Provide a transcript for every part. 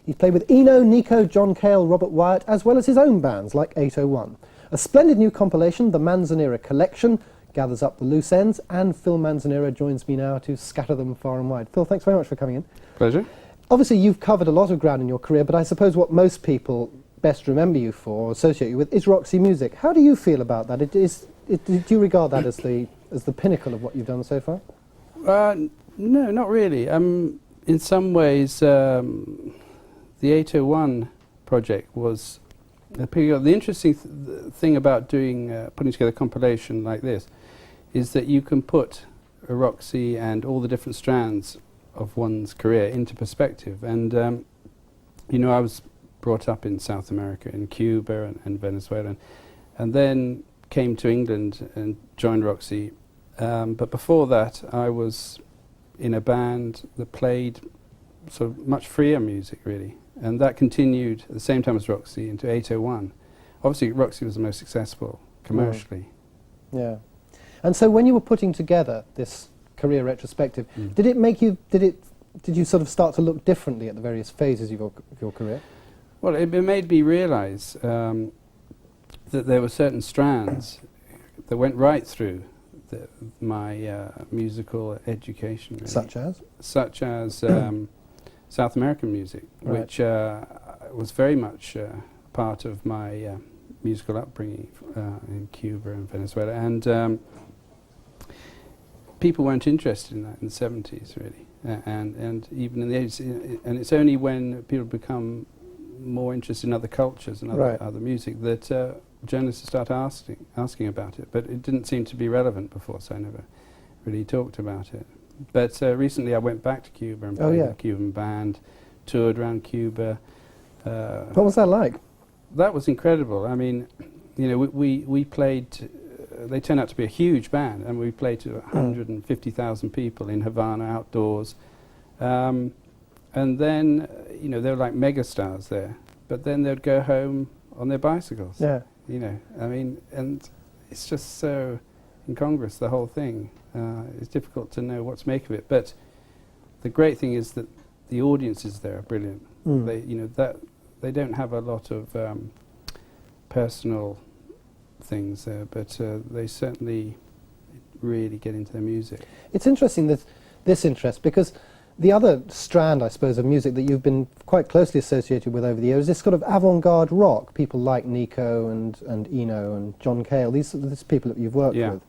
He's played with Eno, Nico, John Cale, Robert Wyatt, as well as his own bands like 801. A splendid new compilation, the Manzanera Collection, gathers up the loose ends, and Phil Manzanera joins me now to scatter them far and wide. Phil, thanks very much for coming in. Pleasure. Obviously, you've covered a lot of ground in your career, but I suppose what most people best remember you for, or associate you with, is Roxy Music. How do you feel about that? Do you regard that as the pinnacle of what you've done so far? No, not really. In some ways, the 801 project was the interesting thing about putting together a compilation like this is that you can put a Roxy and all the different strands of one's career into perspective. And you know, I was brought up in South America, in Cuba and Venezuela, and then came to England and joined Roxy. But before that, I was in a band that played sort of much freer music, really. And that continued at the same time as Roxy into 801. Obviously, Roxy was the most successful commercially. Yeah. And so when you were putting together this career retrospective, did you sort of start to look differently at the various phases of your career? Well, it made me realise that there were certain strands that went right through my musical education. Really. Such as? Such as South American music, right. which was very much part of my musical upbringing in Cuba and Venezuela. And people weren't interested in that in the 70s, really, and even in the 80s. And it's only when people become more interested in other cultures and other music that journalists start asking about it. But it didn't seem to be relevant before, so I never really talked about it. But recently I went back to Cuba and played with a Cuban band, toured around Cuba. What was that like? That was incredible. I mean, you know, we played, they turned out to be a huge band, and we played to 150,000 people in Havana outdoors. And then, you know, they were like megastars there, but then they'd go home on their bicycles. Yeah. You know, I mean, and it's just so incongruous, the whole thing. It's difficult to know what to make of it, but the great thing is that the audiences there are brilliant. They, you know, that they don't have a lot of personal things there, but they certainly really get into their music. It's interesting that this interest, because the other strand, I suppose, of music that you've been quite closely associated with over the years is this sort of avant-garde rock. People like Nico and Eno and John Cale. These people that you've worked with.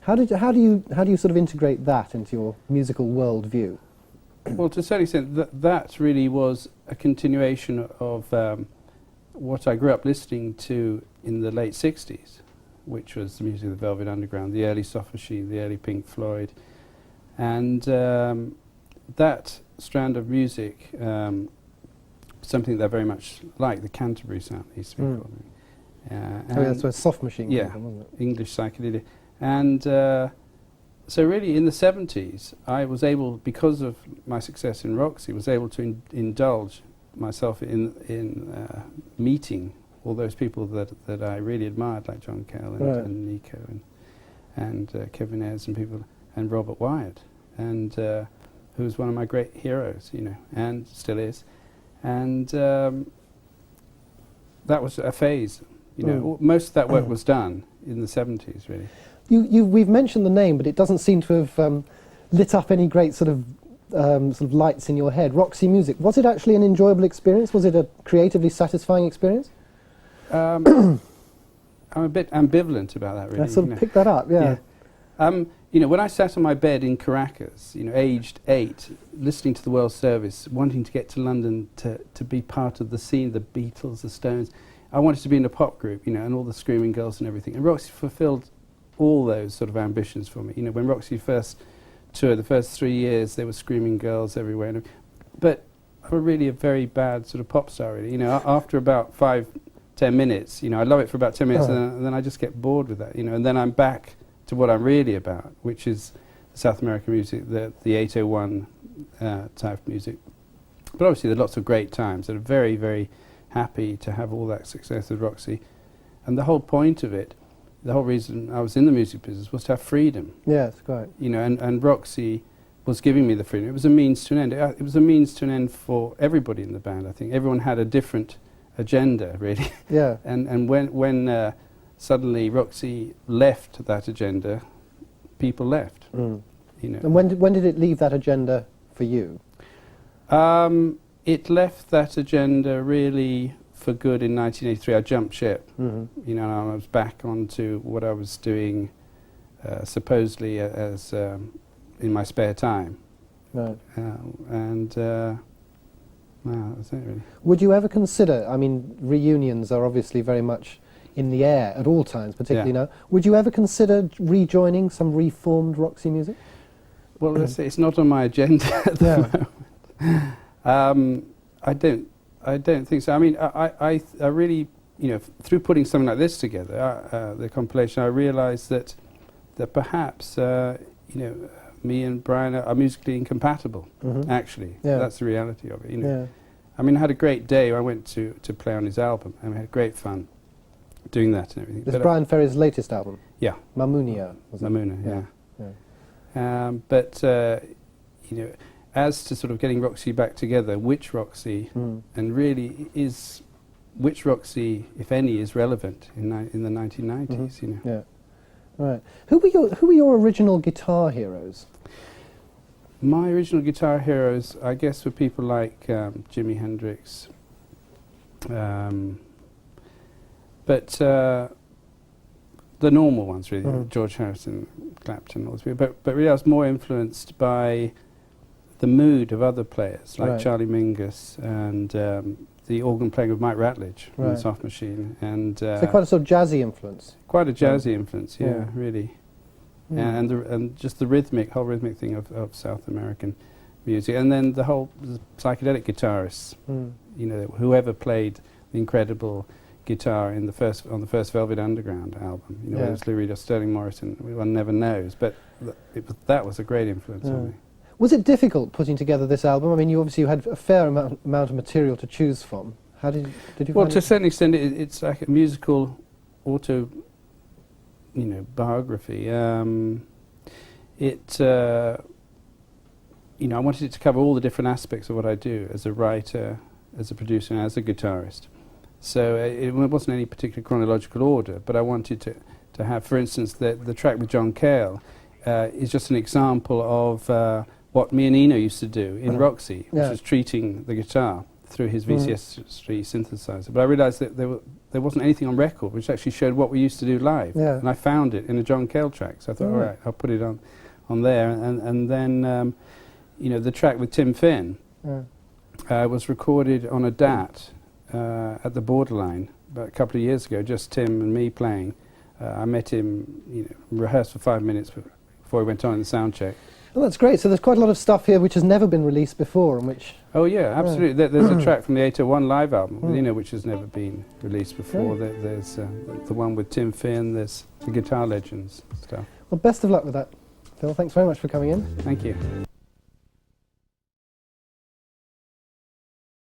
How do you sort of integrate that into your musical worldview? Well, to a certain extent, that really was a continuation of what I grew up listening to in the late 60s, which was the music of the Velvet Underground, the early Soft Machine, the early Pink Floyd. And that strand of music, something that I very much like, the Canterbury sound, used to be called. That's where Soft Machine came from, wasn't it? English psychedelia. And so really in the 70s, I was able, because of my success in Roxy, was able to indulge myself in meeting all those people that I really admired, like John Cale and Nico and Kevin Ayers and people, and Robert Wyatt, and who was one of my great heroes, you know, and still is. And that was a phase, you know. Most of that work was done in the 70s, really. We've mentioned the name, but it doesn't seem to have lit up any great sort of lights in your head. Roxy Music, was it actually an enjoyable experience? Was it a creatively satisfying experience? I'm a bit ambivalent about that, really. I sort of picked that up, yeah. You know, when I sat on my bed in Caracas, you know, aged 8, listening to the World Service, wanting to get to London to be part of the scene, the Beatles, the Stones, I wanted to be in a pop group, you know, and all the screaming girls and everything. And Roxy fulfilled all those sort of ambitions for me. You know, when Roxy first toured, the first 3 years, there were screaming girls everywhere. But I'm really a very bad sort of pop star, really. You know, after about 5-10 minutes, you know, I love it for about 10 minutes, and then I just get bored with that, you know, and then I'm back to what I'm really about, which is South American music, the 801 type of music. But obviously there are lots of great times that are very, very happy to have all that success with Roxy. And the whole point of it, the whole reason I was in the music business was to have freedom. Yes, quite. You know, and Roxy was giving me the freedom. It was a means to an end. It was a means to an end for everybody in the band, I think. Everyone had a different agenda, really. Yeah. And when suddenly Roxy left that agenda, people left. Mm. You know. And when did it leave that agenda for you? It left that agenda really for good in 1983. I jumped ship. Mm-hmm. You know, I was back onto what I was doing, supposedly as in my spare time. Right. Wow, that's it really. Would you ever consider, I mean, reunions are obviously very much in the air at all times, particularly now. Would you ever consider rejoining some reformed Roxy music? Well, let's say it's not on my agenda at the moment. I don't think so. I mean, I really, you know, through putting something like this together, the compilation, I realised that perhaps, you know, me and Brian are musically incompatible. Mm-hmm. Actually, that's the reality of it. You know, yeah. I mean, I had a great day. I went to play on his album, and we had great fun doing that and everything. This is Brian Ferry's latest album. Yeah, Mamunia. Mamuna. Yeah. You know, as to sort of getting Roxy back together, which Roxy, and really is which Roxy, if any, is relevant in the 1990s. Mm-hmm. You know. Yeah. Right. Who were your original guitar heroes? My original guitar heroes, I guess, were people like Jimi Hendrix, but the normal ones really, George Harrison, Clapton, all those people. But really, I was more influenced by the mood of other players like Charlie Mingus and the organ playing of Mike Ratledge from the Soft Machine, and so quite a sort of jazzy influence. Quite a jazzy influence, really. And just the whole rhythmic thing of South American music, and then the psychedelic guitarists. You know, whoever played the incredible guitar on the first Velvet Underground album. You know, whether it's Lou Reed or Sterling Morrison, one never knows. But that was a great influence on me. Was it difficult putting together this album? I mean, you obviously had a fair amount of material to choose from. How did you? Well, to a certain extent, it's like a musical biography. You know, I wanted it to cover all the different aspects of what I do as a writer, as a producer, and as a guitarist. So it wasn't any particular chronological order, but I wanted to have, for instance, the track with John Cale is just an example of what me and Eno used to do in Roxy, which was treating the guitar through his VCS3 synthesizer. But I realised that there wasn't anything on record which actually showed what we used to do live. Yeah. And I found it in a John Cale track, so I thought, all right, I'll put it on there. And then, you know, the track with Tim Finn was recorded on a DAT at the Borderline about a couple of years ago, just Tim and me playing. I met him, you know, rehearsed for 5 minutes before we went on in the sound check. Well, that's great. So there's quite a lot of stuff here which has never been released before, and which... Oh yeah, absolutely. There's a track from the 801 live album, you know, which has never been released before. There's the one with Tim Finn. There's the Guitar Legends stuff. Well, best of luck with that, Phil. Thanks very much for coming in. Thank you.